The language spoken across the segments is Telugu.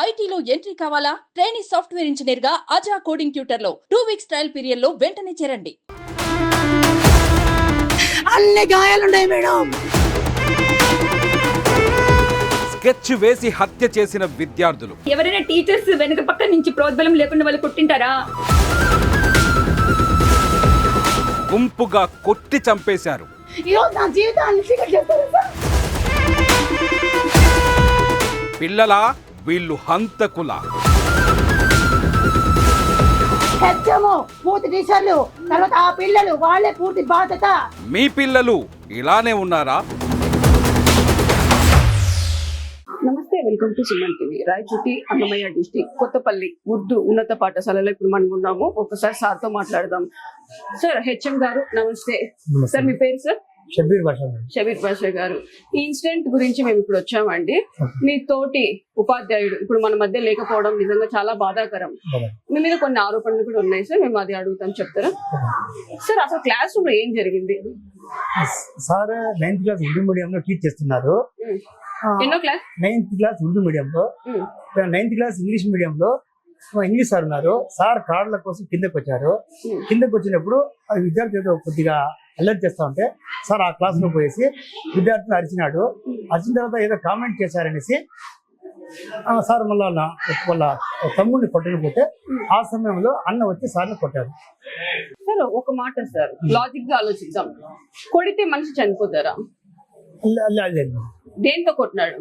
ఐటీలో ఎంట్రీ కావాలా? ట్రైనీ సాఫ్ట్వేర్ ఇంజనీర్ గా అజా కోడింగ్ ట్యూటర్ లో 2 వీక్స్ ట్రయల్ పీరియడ్ లో వెంటనే చేరండి. అన్ని గాయాలున్నాయి మేడం. స్కెచ్ వేసి హత్య చేసిన విద్యార్థులు. ఎవరైనా టీచర్స్ వెనక పక్క నుంచి ప్రోద్బలం లేకుండా వాళ్ళు కొట్టింటారా? గుంపుగా కొట్టి చంపేశారు. ఈరోజు నా జీవితాన్ని చీకటి చేస్తారు సార్. పిల్లలా వీళ్ళు హంతకులా? హెచ్చము పూర్తి టీచర్లు, తర్వాత ఆ పిల్లలు వాళ్ళే పూర్తి బాధ్యత. మీ పిల్లలు ఇలానే ఉన్నారా? నమస్తే, welcome to Suman TV. Rayachoti Annamayya district Kothapalli Urdu ఉన్నత పాఠశాలలో ఇప్పుడు మనం ఉన్నాము. ఒకసారి సార్తో మాట్లాడదాం. సార్, హెచ్ఎం గారు నమస్తే. సార్, మీ పేరు సార్? షబీర్ బాషా గారు. ఈ ఇన్సిడెంట్ గురించి మేము ఇప్పుడు వచ్చామండి. మీ తోటి ఉపాధ్యాయుడు ఇప్పుడు మన మధ్య లేకపోవడం నిజంగా చాలా బాధాకరం. మీ మీద కొన్ని ఆరోపణలు కూడా ఉన్నాయి సార్, మేము అది అడుగుతాం, చెప్తారా సార్? అసలు క్లాస్ రూమ్ లో ఏం జరిగింది? సార్ 9th క్లాస్ ఉర్దూ మీడియంలో టీచ్ చేస్తున్నారు. ఎన్నో క్లాస్? 9th క్లాస్ ఉర్దూ మీడియంలో. 9th క్లాస్ ఇంగ్లీష్ మీడియంలో ఇంగ్లీష్ సార్ ఉన్నారు. సార్ కార్డుల కోసం కిందకి వచ్చారు. కిందకి వచ్చినప్పుడు ఆ విద్యార్థులతో కొద్దిగా అల్లరి చేస్తా ఉంటే సార్ ఆ క్లాస్ లో పోయేసి విద్యార్థిని అరిచినాడు. అరిచిన తర్వాత ఏదో కామెంట్ చేశారనేసి సార్ మళ్ళా వాళ్ళ తమ్ముడిని కొట్టకపోతే ఆ సమయంలో అన్న వచ్చి సార్ని కొట్టారు. సార్, ఒక మాట సార్, లాజిక్ గా ఆలోచిద్దాం. కొడితే మనిషి చనిపోతారా? దేంతో కొట్టినాడు?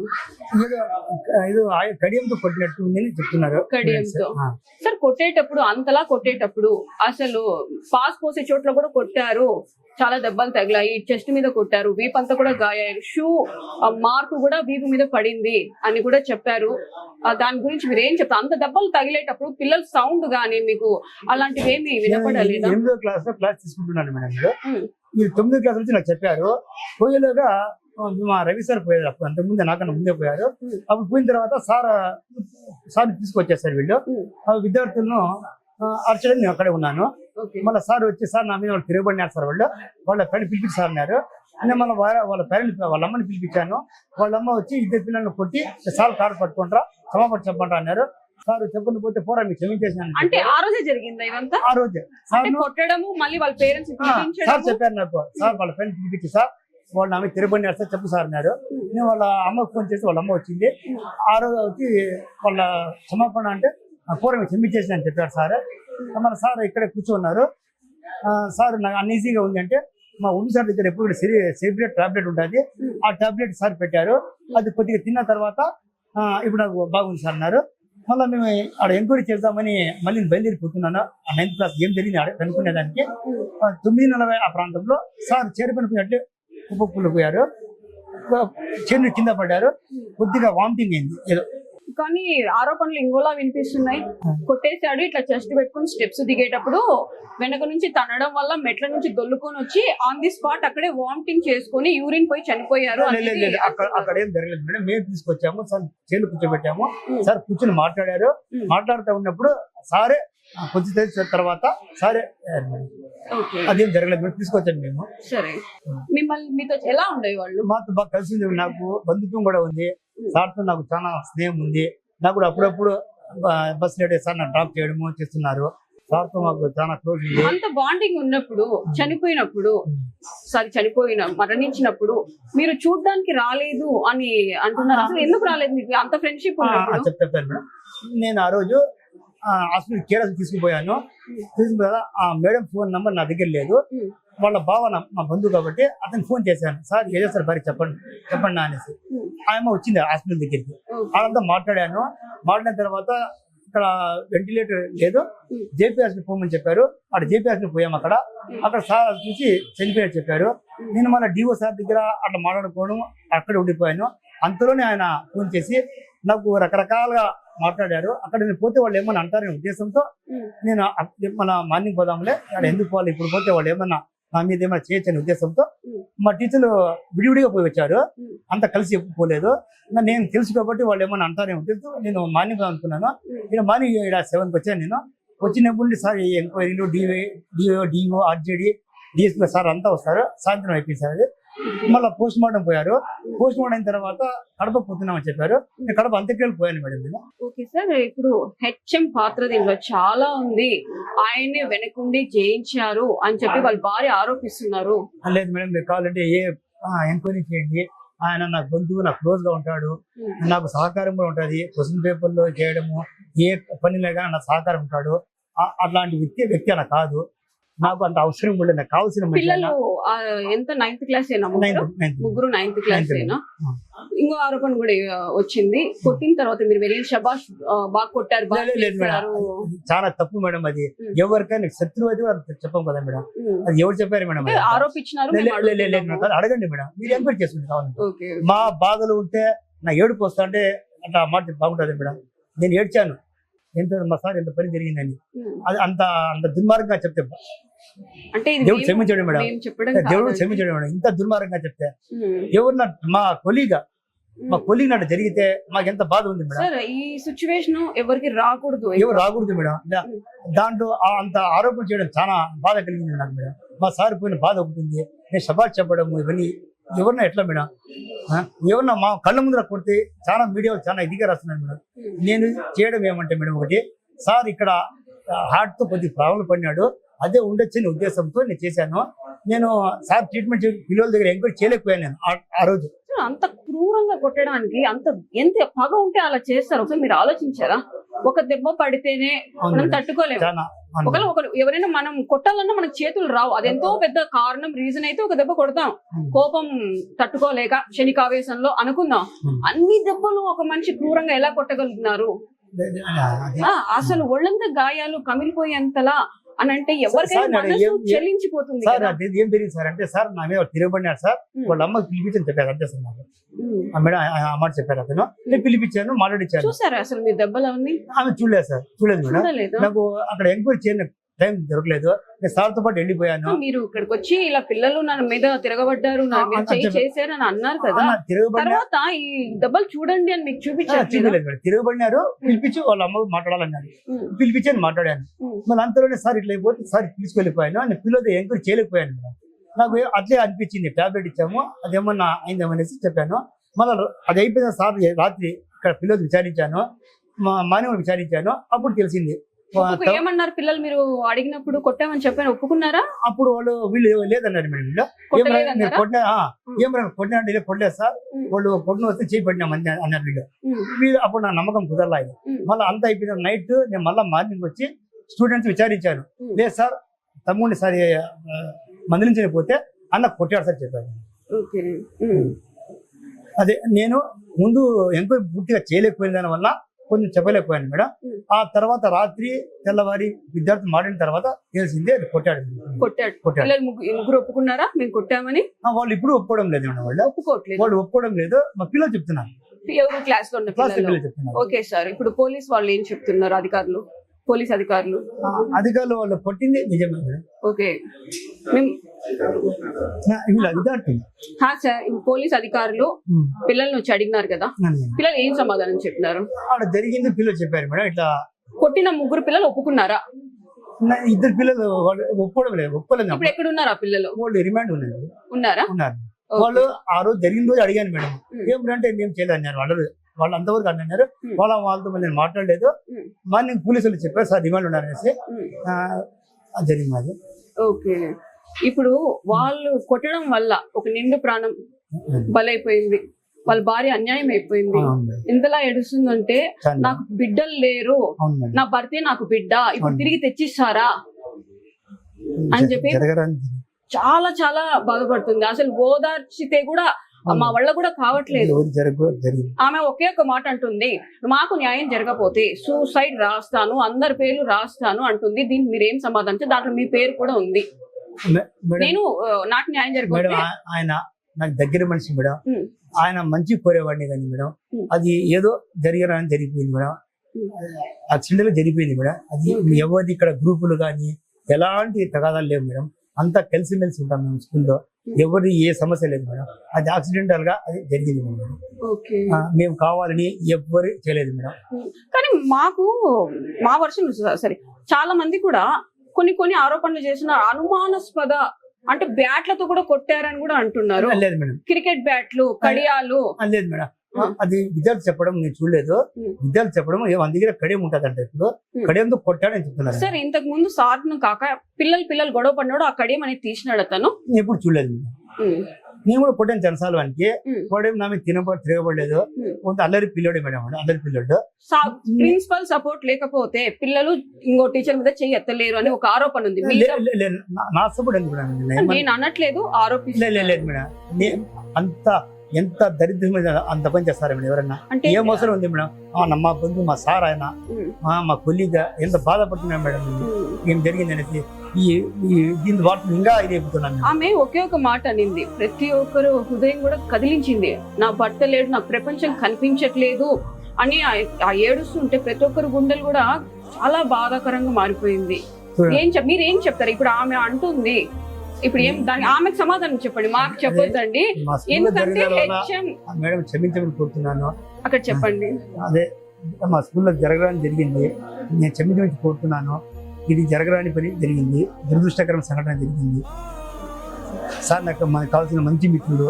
ఏదో కడియంతో కొట్టినట్టు ఉందని చెప్తున్నారు. కడియంతో. సార్, కొట్టేటప్పుడు అంతలా కొట్టేటప్పుడు అసలు పాస్ పోసే చోట్ల కూడా కొట్టారు, చాలా దెబ్బలు తగిలాయి, చెస్ట్ మీద కొట్టారు, వీపు అంతా కూడా గాయారు, షూ మార్కు కూడా వీపు మీద పడింది అని కూడా చెప్పారు. దాని గురించి మీరు ఏం చెప్తారు? అంత దెబ్బలు తగిలేటప్పుడు పిల్లల సౌండ్ గానీ మీకు అలాంటివి ఏమి వినపడలేదా? 8వ క్లాస్ లో క్లాస్ తీసుకుంటున్నాను మేడం. మీరు 9వ క్లాస్ నుంచి నాకు చెప్పారు. పోయేలోగా మా రవి సార్ పోయారు. అప్పుడు అంతకుముందే నాకన్నా ముందే పోయారు. అప్పుడు పోయిన తర్వాత సార్ తీసుకొచ్చేసారు. వీళ్ళు విద్యార్థులను అర్చడం నేను అక్కడే ఉన్నాను. మళ్ళీ సార్ వచ్చి సార్ నా మీద వాళ్ళు తిరగబడినారు సార్. వాళ్ళ ఫ్రెండ్ పిలిపించారు అన్నారు. నేను మళ్ళీ వాళ్ళ పేరెంట్ వాళ్ళ అమ్మని పిలిపించాను. వాళ్ళ అమ్మ వచ్చి ఇద్దరు పిల్లల్ని కొట్టి సార్ కారు పట్టుకుంటారా క్షమాపణ చెప్పంటారా అన్నారు. సార్ చెప్పని పోతే పోరా మీకు క్షమించేసాను. అంటే ఆ రోజే జరిగింది ఇదంతా? ఆ రోజే సార్ కొట్టడము, మళ్ళీ వాళ్ళ పేరెంట్స్ సార్ చెప్పారు నాకు. సార్ వాళ్ళ ఫ్రెండ్ పిలిపించి సార్ వాళ్ళు ఆమె తిరగబడినారు సార్ చెప్పు సార్ అన్నారు. నేను వాళ్ళ అమ్మకు ఫోన్ చేసి వాళ్ళ అమ్మ వచ్చింది. ఆ రోజు వచ్చి వాళ్ళ క్షమాపణ అంటే పూర్వ మీకు క్షమించేసి అని చెప్పారు సార్. మన సార్ ఇక్కడే కూర్చున్నారు. సార్ నాకు అన్ఈజీగా ఉంది అంటే మా ఉడి సార్ దగ్గర ఎప్పుడు సెపరేట్ టాబ్లెట్ ఉంటుంది. ఆ టాబ్లెట్ సార్ పెట్టారు. అది కొద్దిగా తిన్న తర్వాత ఇప్పుడు నాకు బాగుంది సార్ అన్నారు. మళ్ళీ మేము ఆడ ఎంక్వైరీ చేద్దామని మళ్ళీ బయలుదేరిపోతున్నాను. ఆ 9th క్లాస్ ఏం జరిగింది కనుక్కునేదానికి 9:40 ఆ ప్రాంతంలో సార్ చేరిపోయినట్లే కుప్పలు పోయారు. చెన్ను కింద పడ్డారు. కొద్దిగా వామిటింగ్ అయింది ఏదో. కానీ ఆరోపణలు ఇంకోలా వినిపిస్తున్నాయి. కొట్టేశాడు, ఇట్లా చెస్ట్ పెట్టుకుని స్టెప్స్ దిగేటప్పుడు వెనక నుంచి తనడం వల్ల మెట్ల నుంచి దొల్లుకొని వచ్చి ఆన్ ది స్పాట్ అక్కడే వామిటింగ్ చేసుకుని యూరిన్ పోయి చనిపోయారు. అక్కడ ఏం జరగలేదు మేడం. మేము తీసుకొచ్చాము సార్, చేను కూర్చోబెట్టాము. సార్ కూర్చొని మాట్లాడారు. మాట్లాడుతూ ఉన్నప్పుడు సారే కొద్ది తర్వాత సారే అదేం జరగలేదు. మేము తీసుకొచ్చాము మేము. సరే, మిమ్మల్ని మీతో ఎలా ఉండేవి వాళ్ళు? మాతో బాగా కలిసి నాకు బంధుత్వం కూడా ఉంది. సార్తో నాకు చాలా స్నేహం ఉంది. నాకు కూడా అప్పుడప్పుడు బస్ లేట్ సార్ నాకు డ్రాప్ చేయడము చేస్తున్నారు. సార్తో మాకు చాలా క్లోజ్ ఉంది. అంత బాండింగ్ ఉన్నప్పుడు చనిపోయినప్పుడు మరణించినప్పుడు మీరు చూడడానికి రాలేదు అని అంటున్నారు. అసలు ఎందుకు రాలేదు? మీకు అంత ఫ్రెండ్షిప్ చెప్తాను మేడం. నేను ఆ రోజు హాస్పిటల్ కేరళ తీసుకుపోయాను. తీసుకుపోయా ఆ మేడం ఫోన్ నంబర్ నా దగ్గర లేదు. వాళ్ళ భావన మా బంధువు కాబట్టి అతను ఫోన్ చేశాను. సార్ ఏదో సార్ భారీ చెప్పండి అనేసి ఆయమ్మ వచ్చింది హాస్పిటల్ దగ్గరికి. వాళ్ళంతా మాట్లాడాను. మాట్లాడిన తర్వాత ఇక్కడ వెంటిలేటర్ లేదు, జేపీ హాస్పిటల్ పోమని చెప్పారు. అక్కడ జేపీ హాస్పిటల్ పోయాము. అక్కడ సార్ చూసి చనిపోయారు చెప్పారు. నేను మళ్ళీ డిఓ సార్ దగ్గర అట్లా మాట్లాడుకోవడం అక్కడే ఉండిపోయాను. అంతలోనే ఆయన ఫోన్ చేసి నాకు రకరకాలుగా మాట్లాడారు. అక్కడ నేను పోతే వాళ్ళు ఏమన్నా అంటారనే ఉద్దేశంతో నేను మన మార్నింగ్ పోదాంలే, అక్కడ ఎందుకు పోవాలి, ఇప్పుడు పోతే వాళ్ళు ఏమన్నా నా మీద ఏమైనా చేయొచ్చు అనే ఉద్దేశంతో మా టీచర్లు విడివిడిగా పోయి వచ్చారు. అంత కలిసి ఎప్పుడు పోలేదు. నేను తెలుసు కాబట్టి వాళ్ళు ఏమన్నా అంటారనే ఉద్దేశంతో నేను మార్నింగ్ అనుకున్నాను. నేను మార్నింగ్ 7కి వచ్చాను. నేను వచ్చినప్పుడు సార్ ఎంక్వైరీలు డిఓ ఆర్జేడీ డిఎస్పీ సార్ అంతా వస్తారు. సాయంత్రం అయిపోయింది సార్. అది మళ్ళీ పోస్ట్ మార్టం పోయారు. పోస్ట్ మార్టం అయిన తర్వాత కడప పోతున్నామని చెప్పారు. నేను కడప అంత్యక్రియలు పోయాను మేడం నేను. ఓకే సార్, ఇప్పుడు హెచ్ఎం పాత్ర దీనిలో చాలా ఉంది, ఆయనే వెనకుండి చేయించారు అని చెప్పి వాళ్ళ భార్య ఆరోపిస్తున్నారు. లేదు మేడం, మీరు కావాలంటే ఎంక్వైరీ చేయండి. ఆయన నాకు బంధువు, నాకు క్లోజ్ గా ఉంటాడు, నాకు సహకారం కూడా ఉంటుంది. క్వశ్చన్ పేపర్లో చేయడము, ఏ పనిలో కానీ నాకు సహకారం ఉంటాడు. అట్లాంటి వ్యక్తి అలా కాదు. నాకు అంత అవసరం కూడా నాకు కావాల్సిన పిల్లలు ఎంత 9th క్లాస్ ఏనా? ముగ్గురు 9th క్లాస్ ఏనా? ఇంకో ఆరోపణ కూడా వచ్చింది, కొట్టిన తర్వాత మీరు వెళ్ళి శబాష్ బాగా కొట్టారు, చాలా తప్పు మేడం. అది ఎవరికైనా శత్రువు అయితే చెప్పం కదా మేడం. అది ఎవరు చెప్పారు మేడం? ఆరోపించినారు. అడగండి మేడం, మీరు ఎంక్వైరీ చేసుకుంటే కావాలి. మా బాధలు ఉంటే నా ఏడుపు వస్తా అంటే అట్లా మాట బాగుంటుంది మేడం. నేను ఏడ్చాను, ఎంత మా సార్ ఎంత పని జరిగిందని. అది అంత అంత దుర్మార్గంగా చెప్తే అంటే దేవుడు క్షమించాడు మేడం. దేవుడు క్షమించాడు మేడం. ఇంత దుర్మార్గంగా చెప్తే ఎవరు మా కొలీగ్ నాటి జరిగితే మాకు ఎంత బాధ ఉంది మేడం. ఈ సిచ్యువేషన్ ఎవరికి రాకూడదు, ఎవరు రాకూడదు మేడం. దాంట్లో అంత ఆరోపణ చేయడం చాలా బాధ కలిగింది నాకు మేడం. మా సార్ పోయిన బాధ ఉంటుంది. నేను శబాష్ చెప్పడం ఇవన్నీ ఎవరన్నా ఎట్లా మేడం? ఎవరన్నా మా కళ్ళ ముందర కొడితే చాలా మీడియాలో చాలా ఇదిగా రాస్తున్నారు మేడం. నేను చేయడం ఏమంటే మేడం, ఒకటి సార్ ఇక్కడ హార్ట్ తో కొద్ది ప్రాబ్లం పడినాడు, అదే ఉండొచ్చని ఉద్దేశంతో నేను చేశాను. నేను సార్ ట్రీట్మెంట్ పిల్లల దగ్గర ఎంక్వైరీ చేయలేకపోయాను నేను ఆ రోజు. అంత క్రూరంగా కొట్టడానికి ఎంత పగ ఉంటే అలా చేస్తారు? ఒకసారి మీరు ఆలోచించారా? ఒక దెబ్బ పడితేనే మనం తట్టుకోలేము. ఒకరు ఎవరైనా మనం కొట్టాలన్నా మనకు చేతులు రావు. అదెంతో పెద్ద కారణం, రీజన్ అయితే ఒక దెబ్బ కొడతాం, కోపం తట్టుకోలేక క్షణికావేశంలో అనుకుందాం. అన్ని దెబ్బలు ఒక మనిషి క్రూరంగా ఎలా కొట్టగలుగుతున్నారు? అసలు ఒళ్ళంతా గాయాలు కమిలిపోయేంతలా అని అంటే ఎవరికైనా చెల్లించిపోతుంది. సార్ ఏం జరిగింది సార్ అంటే, సార్ నా మీద తిరగబడినాడు సార్, వాళ్ళ అమ్మకి పిలిపించని చెప్పారు అంతే సార్. నాకు మేడం అమ్మాట చెప్పారు, అతను నేను పిలిపించాను, మాట్లాడించాను. చూసారా అసలు మీ దెబ్బలు అవన్నీ? ఆమె చూడలేదు సార్, చూడలేదు మేడం. నాకు అక్కడ ఎంక్వైరీ చేయని టైం దొరకలేదు. నేను సార్తో పాటు వెళ్ళిపోయాను. మీరు ఇక్కడికి వచ్చి ఇలా పిల్లలు నా మీద తిరగబడ్డారు, నా మీద చేశారు అని అన్నారు కదా, తర్వాత ఈ దెబ్బలు చూడండి అని మీకు చూపించారు. తిరగబడినారు, పిలిపించి వాళ్ళ అమ్మ మాట్లాడాలన్నారు, పిలిపించి మాట్లాడాను. మళ్ళీ అంతలోనే సార్ ఇట్లా అయిపోతే సార్ తీసుకెళ్ళిపోయాను. నేను పిల్లలతో ఎంక్వైరీ చేయలేకపోయాను. నాకు అట్లే అనిపించింది, టాబ్లెట్ ఇచ్చాము, అదేమన్నా అయిందేమనేసి చెప్పాను. మళ్ళీ అది అయిపోయిన సార్ రాత్రి ఇక్కడ పిల్లలు విచారించాను, మా మానవులు విచారించాను. అప్పుడు తెలిసింది. ఏమన్నారు పిల్లలు? మీరు అడిగినప్పుడు కొట్టామని చెప్పాను, ఒప్పుకున్నారా? అప్పుడు వీళ్ళు లేదన్నారు మేడం. వీళ్ళు కొట్టలేదు సార్, వాళ్ళు కొట్టిన వస్తే చేయి పడినాం అన్నారు వీళ్ళు. అప్పుడు నా నమ్మకం కుదరలేదు. మళ్ళీ అంతా అయిపోయిన నైట్ నేను మళ్ళీ మార్నింగ్ వచ్చి స్టూడెంట్స్ విచారించాను. లేదు సార్, తమ్ముడిని సార్ మందలించకపోతే అన్న కొట్టాడు సార్ చెప్పారు. అదే నేను ముందు ఎంక్వైరీ పూర్తిగా చేయలేకపోయిన దాని వల్ల కొంచెం చెప్పలేకపోయాను మేడం. ఆ తర్వాత రాత్రి తెల్లవారి విద్యార్థులు మాట్లాడిన తర్వాత తెలిసిందే కొట్టాడు. ముగ్గురు ఒప్పుకున్నారా మేము కొట్టామని? వాళ్ళు ఇప్పుడు ఒప్పుకోవడం లేదు మేడం. వాళ్ళు ఒప్పుకోవడం లేదు, మా పిల్లలు చెప్తున్నారు. ఎవరు క్లాస్ లో ఉన్న పిల్లలు చెప్తున్నారు. ఓకే సార్, ఇప్పుడు పోలీస్ వాళ్ళు ఏం చెప్తున్నారు? పోలీస్ అధికారులు వాళ్ళు కొట్టింది నిజమే మేడం. ఓకే, సార్ పోలీస్ అధికారులు పిల్లల్ని వచ్చి అడిగినారు కదా, పిల్లలు ఏం సమాధానం చెప్పినారు? అక్కడ జరిగింది పిల్లలు చెప్పారు మేడం. ఇట్లా కొట్టిన ముగ్గురు పిల్లలు ఒప్పుకున్నారా? ఇద్దరు పిల్లలు ఒప్పుకోవడం లేదు, ఒప్పుకోలేదు. ఇప్పుడు ఎక్కడ ఉన్నారా పిల్లలు? వాళ్ళు రిమాండ్ ఉన్నారా? వాళ్ళు ఆ రోజు జరిగిన రోజు అడిగాను మేడం, ఏమిటంటే ఏం చేయలేదు. వాళ్ళు అంతవరకు అన్నారు. వాళ్ళతో నేను మాట్లాడలేదు. మార్నింగ్ పోలీసులు చెప్పారు సార్ రిమాండ్ ఉన్నారనేసి జరిగింది అది. ఓకే, ఇప్పుడు వాళ్ళు కొట్టడం వల్ల ఒక నిండు ప్రాణం బలైపోయింది, వాళ్ళ భార్య అన్యాయం అయిపోయింది. ఎంతలా ఏడుస్తుందంటే, నాకు బిడ్డలు లేరు, నా భర్తే నాకు బిడ్డ, ఇప్పుడు తిరిగి తెచ్చిస్తారా అని చెప్పి చాలా చాలా బాధపడుతుంది. అసలు ఓదార్చితే కూడా మా వల్ల కూడా కావట్లేదు. ఆమె ఒకే ఒక మాట అంటుంది, మాకు న్యాయం జరగకపోతే సూసైడ్ రాస్తాను, అందరి పేర్లు రాస్తాను అంటుంది. దీనికి మీరేం సమాధానం? దాంట్లో మీ పేరు కూడా ఉంది. నేను నాకు న్యాయం జరగకపోతే, ఆయన నాకు దగ్గర మనిషి మేడం, ఆయన మంచి కోరేవాడిని కానీ మేడం, అది ఏదో జరిగిపోయింది మేడం. యాక్సిడెంట్ జరిగిపోయింది మేడం. అది ఎవరిది ఇక్కడ గ్రూపులు కానీ ఎలాంటి తగాదాలు లేవు మేడం. అంతా కలిసిమెలిసి ఉంటాం మేము స్కూల్లో. ఎవరి ఏ సమస్య లేదు మేడం. అది యాక్సిడెంటల్ గా అది జరిగింది మేడం. మేము కావాలని ఎవ్వరు చేయలేదు మేడం. కానీ మా వర్షం సరే, చాలా మంది కూడా కొన్ని ఆరోపణలు చేసిన అనుమానాస్పద అంటే బ్యాట్లతో కూడా కొట్టారని కూడా అంటున్నారు. లేదు మేడం, క్రికెట్ బ్యాట్లు, కడియాలు. లేదు మేడం, అది విద్యార్థి చెప్పడం నేను చూడలేదు. విద్యార్థి చెప్పడం మన దగ్గర కడియం ఉంటదంట, ఇప్పుడు కడియంతో కొట్టాడని చెప్తున్నారు. సార్ ఇంతకు ముందు సార్ కాక పిల్లలు గొడవ పడినాడు, ఆ కడియం అనేది తీసినాడు అతను. నేను ఎప్పుడు చూడలేదు మేడం. నేను కూడా కొట్టాను చనసాలు వానికి, వాడేం నా మీద తిరగబడలేదు. కొంత అల్లరి పిల్లోడే మేడం, అల్లరి పిల్లోడు. ప్రిన్సిపల్ సపోర్ట్ లేకపోతే పిల్లలు ఇంకో టీచర్ మీద చెయ్యి ఎత్తలేరు అని ఒక ఆరోపణ ఉంది. నా సపోర్ట్ ఎందుకు మేడం? నేను అనట్లేదు, లేదు మేడం. అంత ఎంత దరిద్రమైన అంత పని చేస్తారా మేడం ఎవరన్నా? అంటే ఏం అవసరం ఉంది మేడం? మా బంధువు, మా సార్ ఆయన, మా కొలీగ్ ఎంత బాధపడుతున్నాం మేడం ఏం జరిగింది అనేసి. దీని వాటిని ఇంకా ఇది అయిపోతున్నాను. ఆమె ఒకే ఒక మాట అనింది, ప్రతి ఒక్కరు హృదయం కూడా కదిలించింది. నా భర్త లేడు, నాకు ప్రపంచం కనిపించట్లేదు అని ఆ ఏడుస్తుంటే ప్రతి ఒక్కరు గుండెలు కూడా చాలా బాధాకరంగా మారిపోయింది. మీరేం చెప్తారు ఇప్పుడు? ఆమె అంటుంది ఇప్పుడు ఏం, దానికి ఆమెకు సమాధానం చెప్పండి, మాకు చెప్పొద్దండి. ఎందుకంటే మేడం క్షమించమని కోరుతున్నాను. అక్కడ చెప్పండి. అదే మా స్కూల్లో జరగడానికి జరిగింది, నేను క్షమించమని కోరుతున్నాను. ఇది జరగరాని పని జరిగింది, దురదృష్టకరమైన సంఘటన జరిగింది సార్. మనకు కావాల్సిన మంచి మిత్రుడు,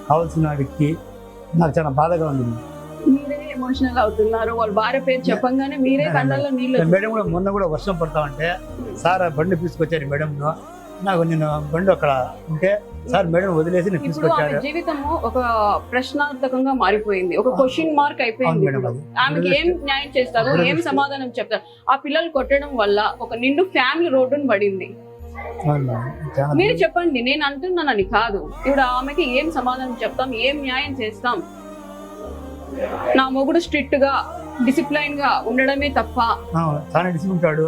కావాల్సిన వ్యక్తి, నాకు చాలా బాధగా ఉంది. మీరే ఎమోషనల్ అవుతున్నారు, వాళ్ళ భార్య పేరు చెప్పంగానే మీరే కళ్ళల్లో నీళ్ళు. మేడం కూడా మొన్న కూడా వర్షం పడతా ఉంటే సార్ బండి తీసుకొచ్చారు మేడం. నాకు నేను బండి అక్కడ ఉంటే సార్ మేడం వదిలేసి నేను తీసుకొచ్చారు. జీవితము ఒక ప్రశ్నార్థకంగా మారిపోయింది, ఒక క్వశ్చన్ మార్క్ అయిపోయింది. ఆమెకి ఏం న్యాయం చేస్తారు, ఏం సమాధానం చెప్తారు? ఆ పిల్లలు కొట్టడం వల్ల ఒక నిండు ఫ్యామిలీ రోడ్డును పడింది. మీరు చెప్పండి, నేను అంటున్నానని కాదు. ఇప్పుడు ఆమెకి ఏం సమాధానం చెప్తాం, ఏం న్యాయం చేస్తాం? నా మొగుడు స్ట్రిక్ట్ గా డిసిప్లైన్ గా ఉండడమే తప్ప చాలా డిసిప్లిన్ ఉంటాడు.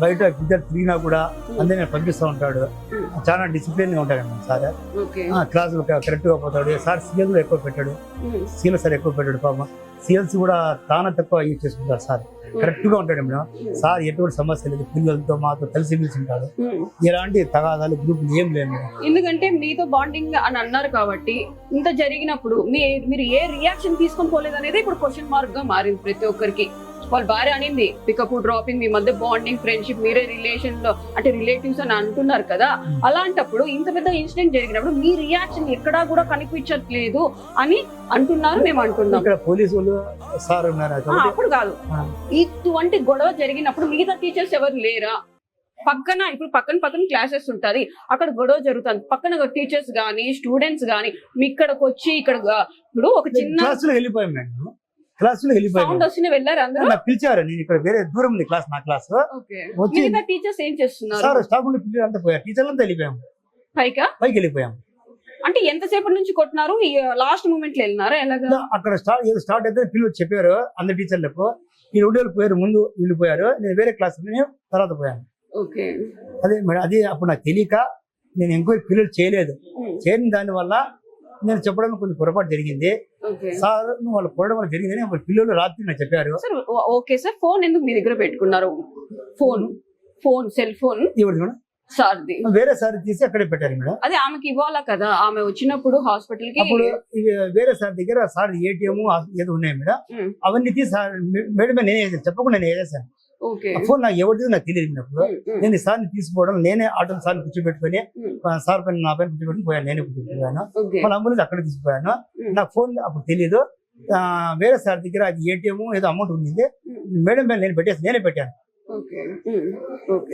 బయట విద్యార్థి తిరిగినా కూడా అందరినీ పంపిస్తూ ఉంటాడు. చాలా డిసిప్లిన్ గా ఉంటాడు సార్. క్లాస్ కరెక్ట్ గా పోతాడు సార్. సీఎల్ ఎక్కువ పెట్టాడు, సీఎల్ సార్ ఎక్కువ పెట్టాడు. పాపం సీఎల్స్ కూడా చాలా తక్కువ యూజ్ చేసుకుంటారు సార్. కరెక్ట్ గా ఉంటాడు మేడం సార్. ఎటువంటి సమస్య లేదు, పిల్లలతో మాతో కలిసి మెలిసి ఉంటాడు. ఎలాంటి తగాదాలు గ్రూపులు ఏం లేదు. ఎందుకంటే మీతో బాండింగ్ అని అన్నారు కాబట్టి ఇంత జరిగినప్పుడు మీరు ఏ రియాక్షన్ తీసుకొని పోలేదు అనేది ఇప్పుడు క్వశ్చన్ మార్క్ గా మారింది ప్రతి ఒక్కరికి. వాళ్ళ భార్య అనింది పికప్ డ్రాపింగ్, మీ మధ్య బాండింగ్, ఫ్రెండ్షిప్, మీరే రిలేషన్ లో అంటే రిలేటివ్స్ అని అంటున్నారు కదా. అలాంటప్పుడు ఇంత పెద్ద ఇన్సిడెంట్ జరిగినప్పుడు మీ రియాక్షన్ ఎక్కడా కూడా కనిపించట్లేదు అని అంటున్నారు, మేము అంటున్నాం. ఇక్కడ పోలీసులు సార్ ఉన్నారు. అప్పుడు కాదు, ఇటువంటి గొడవ జరిగినప్పుడు మిగతా టీచర్స్ ఎవరు లేరా? ఇప్పుడు పక్కన క్లాసెస్ ఉంటది, అక్కడ గొడవ జరుగుతుంది, పక్కన టీచర్స్ గానీ స్టూడెంట్స్ గానీ మీ ఇక్కడికి వచ్చి ఇక్కడ ఇప్పుడు ఒక చిన్న వెళ్ళిపోయాం మేడం. క్లాసులో వెళ్ళారు అందరూ, నాకు పిలిచారు. నేను ఇక్కడ వేరే దూరం ఉంది క్లాస్, నా క్లాస్ వచ్చి టీచర్స్ ఏం చేస్తున్నారు? సార్ స్టాఫ్ నుండి పిల్లలు అంతా పోయారు, టీచర్లు అంతా వెళ్ళిపోయాము, పైకి వెళ్ళిపోయాము. అంటే ఎంతసేపటి నుంచి కొట్టినారు? లాస్ట్ మూమెంట్ లో వెళ్ళినారా? ఎలాగా? అక్కడ స్టార్ట్ అయితే పిల్లలు చెప్పారు అందరు టీచర్లకు, ఈ 2 వేలు పోయారు, ముందు వీళ్ళు పోయారు, నేను వేరే క్లాస్ తర్వాత పోయాను. అదే మేడం, అది అప్పుడు నాకు తెలియక నేను ఎంక్వైరీ పిల్లలు చేయలేదు. చేయని దాని వల్ల నేను చెప్పడం కొంచెం పొరపాటు జరిగింది సార్. వాళ్ళు పోవడం వల్ల జరిగిందని పిల్లలు రాత్రి నాకు చెప్పారు. ఓకే సార్, ఫోన్ ఎందుకు మీ దగ్గర పెట్టుకున్నారు? ఫోన్ సెల్ ఫోన్ ఎవరిది మేడం? సార్ది. వేరే సార్ తీసి అక్కడే పెట్టారు మేడం. అదే ఆమెకి ఇవ్వాలా కదా, ఆమె వచ్చినప్పుడు హాస్పిటల్ కి. అప్పుడు వేరే సార్ దగ్గర సార్ ఏటీఎం ఏదో ఉన్నాయి మేడం, అవన్నీ తీసి మేడం నేనే చెప్పకుండా నేను వేసేసాను. ఫోన్ నాకు ఎవరిది నాకు తెలియదు. నేను ఈ సార్ని తీసుకోవడం, నేనే ఆటో సార్ని కూర్చోబెట్టుకుని సార్ పైన నా పైన కూర్చోబెట్టుకుని పోయాను, నేనే కూర్చోబెట్టుకున్నాను. మన అంబులెన్స్ అక్కడ తీసుకుపోయాను. నాకు ఫోన్ అప్పుడు తెలియదు. వేరే సార్ దగ్గర అది ఏటీఎం ఏదో అమౌంట్ ఉంది, మేడం పైన నేనే పెట్టాను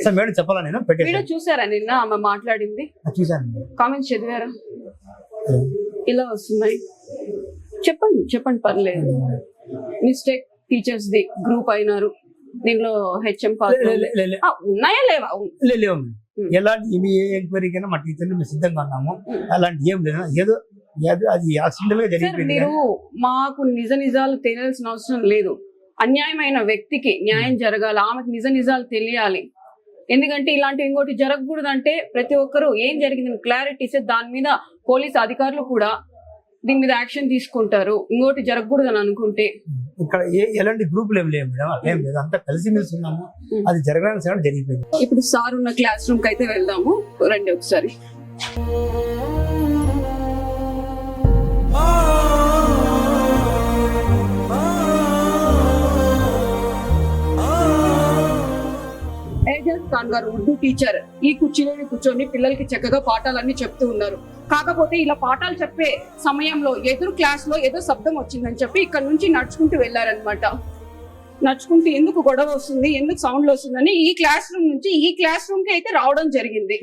సార్. మేడం చెప్పాలా నేను పెట్టాను. చూసారా నిన్న ఆమె మాట్లాడింది? చూసాను. కామెంట్స్ చదివారా? ఇలా వస్తున్నాయి, చెప్పండి పర్లేదు. మిస్టేక్ టీచర్స్ ది గ్రూప్ అయినారు, దీనిలో హెచ్ఎం ఉన్నాయా లేవా? లేవు. ఎలాంటి ఎంక్వైరీ కైనా మా టీచర్లు మేము సిద్ధంగా ఉన్నాము. అలాంటి ఏం లేదు, ఏదో అది యాక్సిడెంటల్ గా జరిగింది. మీరు మాకు నిజాలు తెలియాల్సిన అవసరం లేదు. అన్యాయమైన వ్యక్తికి న్యాయం జరగాలి, ఆమెకు నిజాలు తెలియాలి. ఎందుకంటే ఇలాంటివి ఇంకోటి జరగకూడదంటే ప్రతి ఒక్కరు ఏం జరిగిందని క్లారిటీ ఇస్తే దాని మీద పోలీస్ అధికారులు కూడా దీని మీద యాక్షన్ తీసుకుంటారు. ఇంకోటి జరగకూడదని అనుకుంటే ఇక్కడ ఎలాంటి గ్రూపులు ఏం లేవు మేడం, ఏం లేదు, అంతా కలిసి మెలిసి ఉన్నాము. అది జరగాల్సిన జరిగిపోయింది. ఇప్పుడు సార్ ఉన్న క్లాస్ రూమ్ కి అయితే వెళ్దాము, రండి ఒకసారి. ఖాన్ గారు ఉర్దూ టీచర్ ఈ కుర్చీలోని కూర్చొని పిల్లలకి చక్కగా పాఠాలన్నీ చెప్తూ ఉన్నారు. కాకపోతే ఇలా పాఠాలు చెప్పే సమయంలో ఎదురు క్లాస్ లో ఏదో శబ్దం వచ్చిందని చెప్పి ఇక్కడ నుంచి నడుచుకుంటూ వెళ్లారనమాట. నడుచుకుంటూ ఎందుకు గొడవ వస్తుంది, ఎందుకు సౌండ్లు వస్తుందని ఈ క్లాస్ రూమ్ నుంచి ఈ క్లాస్ రూమ్ కి అయితే రావడం జరిగింది.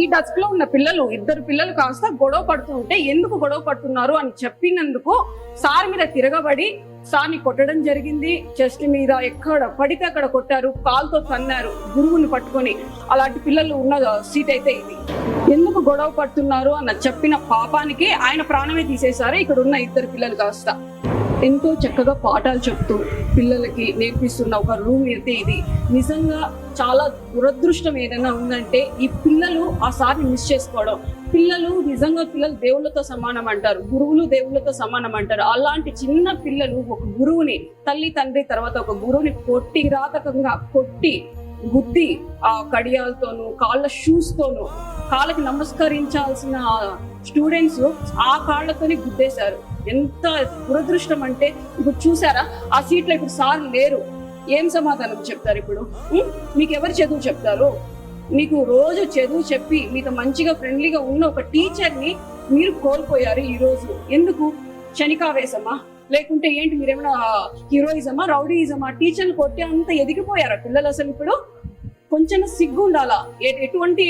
ఈ డస్క్ లో ఉన్న పిల్లలు, ఇద్దరు పిల్లలు కాస్త గొడవ పడుతూ ఉంటే ఎందుకు గొడవ పడుతున్నారు అని చెప్పినందుకు సార్ మీద తిరగబడి సార్ని కొట్టడం జరిగింది. చెస్ట్ మీద ఎక్కడ పడితే అక్కడ కొట్టారు, కాలుతో తన్నారు గురువుని పట్టుకొని. అలాంటి పిల్లలు ఉన్న సీట్ అయితే ఇది. ఎందుకు గొడవ పడుతున్నారు అన్న చెప్పిన పాపానికి ఆయన ప్రాణమే తీసేశారు. ఇక్కడ ఉన్న ఇద్దరు పిల్లలు కాస్త ఎంతో చక్కగా పాఠాలు చెప్తూ పిల్లలకి నేర్పిస్తున్న ఒక రూమ్ అయితే ఇది. నిజంగా చాలా దురదృష్టం ఏదైనా ఉందంటే ఈ పిల్లలు ఆ సార్ని మిస్ చేసుకోవడం. పిల్లలు దేవుళ్ళతో సమానం అంటారు, గురువులు దేవుళ్ళతో సమానం అంటారు. అలాంటి చిన్న పిల్లలు ఒక గురువుని, తల్లి తండ్రి తర్వాత ఒక గురువుని కొట్టి, కిరాతకంగా కొట్టి గుద్ది ఆ కడియాలతోనూ కాళ్ళ షూస్ తోనూ కాళ్ళకి నమస్కరించాల్సిన స్టూడెంట్స్ ఆ కాళ్ళతోనే గుద్దేశారు. ఎంత దురదృష్టం అంటే ఇప్పుడు చూసారా ఆ సీట్లో ఇప్పుడు సార్ లేరు, ఏం సమాధానం చెప్తారు ఇప్పుడు? మీకు ఎవరు చదువు చెప్తారు? మీకు రోజు చదువు చెప్పి మీతో మంచిగా ఫ్రెండ్లీగా ఉన్న ఒక టీచర్ని మీరు కోల్పోయారు ఈ రోజు. ఎందుకు? క్షణికావేశమా లేకుంటే ఏంటి? మీరేమైనా హీరోయిజమా, రౌడీయిజమా? టీచర్లు కొట్టే అంత ఎదిగిపోయారా పిల్లలు? అసలు ఇప్పుడు కొంచెం సిగ్గు ఉండాలా. ఎటువంటి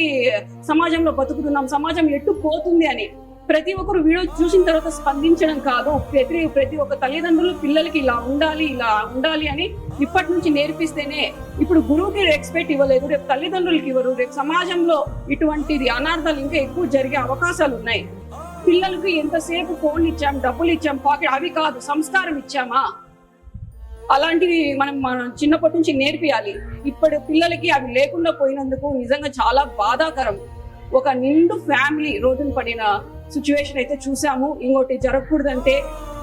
సమాజంలో బతుకుతున్నాం, సమాజం ఎటు పోతుంది అని ప్రతి ఒక్కరు వీడియో చూసిన తర్వాత స్పందించడం కాదు, ప్రతి ఒక్క తల్లిదండ్రులు పిల్లలకి ఇలా ఉండాలి అని ఇప్పటి నుంచి నేర్పిస్తేనే. ఇప్పుడు గురువుకి రెస్పెక్ట్ ఇవ్వలేదు, రేపు తల్లిదండ్రులకి ఇవ్వరు, రేపు సమాజంలో ఇటువంటిది అనార్థాలు ఇంకా ఎక్కువ జరిగే అవకాశాలు ఉన్నాయి. పిల్లలకి ఎంతసేపు ఫోన్ ఇచ్చాం, డబ్బులు ఇచ్చాం, పాకెట్, అవి కాదు సంస్కారం ఇచ్చామా? అలాంటివి మనం చిన్నప్పటి నుంచి నేర్పియాలి. ఇప్పుడు పిల్లలకి అవి లేకుండా పోయినందుకు నిజంగా చాలా బాధాకరం. ఒక నిండు ఫ్యామిలీ రోడ్డున పడిన సిచ్యువేషన్ అయితే చూసాము. ఇంకోటి జరగకూడదంటే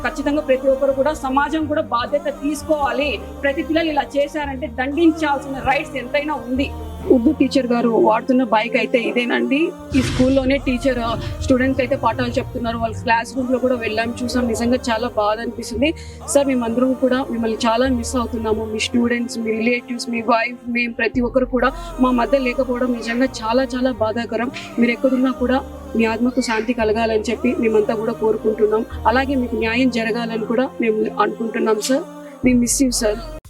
ఖచ్చితంగా ప్రతి ఒక్కరు కూడా, సమాజం కూడా బాధ్యత తీసుకోవాలి. ప్రతి పిల్లలు ఇలా చేశారంటే దండించాల్సిన రైట్స్ ఎంతైనా ఉంది. ఉర్దూ టీచర్ గారు వాడుతున్న బైక్ అయితే ఇదేనండి. ఈ స్కూల్లోనే టీచర్ స్టూడెంట్స్ అయితే పాఠాలు చెప్తున్నారు. వాళ్ళ క్లాస్ రూమ్ లో కూడా వెళ్ళాం, చూసాం. నిజంగా చాలా బాధ అనిపిస్తుంది. సార్ మేమందరం కూడా మిమ్మల్ని చాలా మిస్ అవుతున్నాము. మీ స్టూడెంట్స్, మీ రిలేటివ్స్, మీ వైఫ్, మేము ప్రతి ఒక్కరు కూడా మా మధ్య లేకపోవడం నిజంగా చాలా చాలా బాధాకరం. మీరు ఎక్కడున్నా కూడా మీ ఆత్మకు శాంతి కలగాలని చెప్పి మేమంతా కూడా కోరుకుంటున్నాం. అలాగే మీకు న్యాయం జరగాలని కూడా మేము అనుకుంటున్నాం sir. We miss you, sir.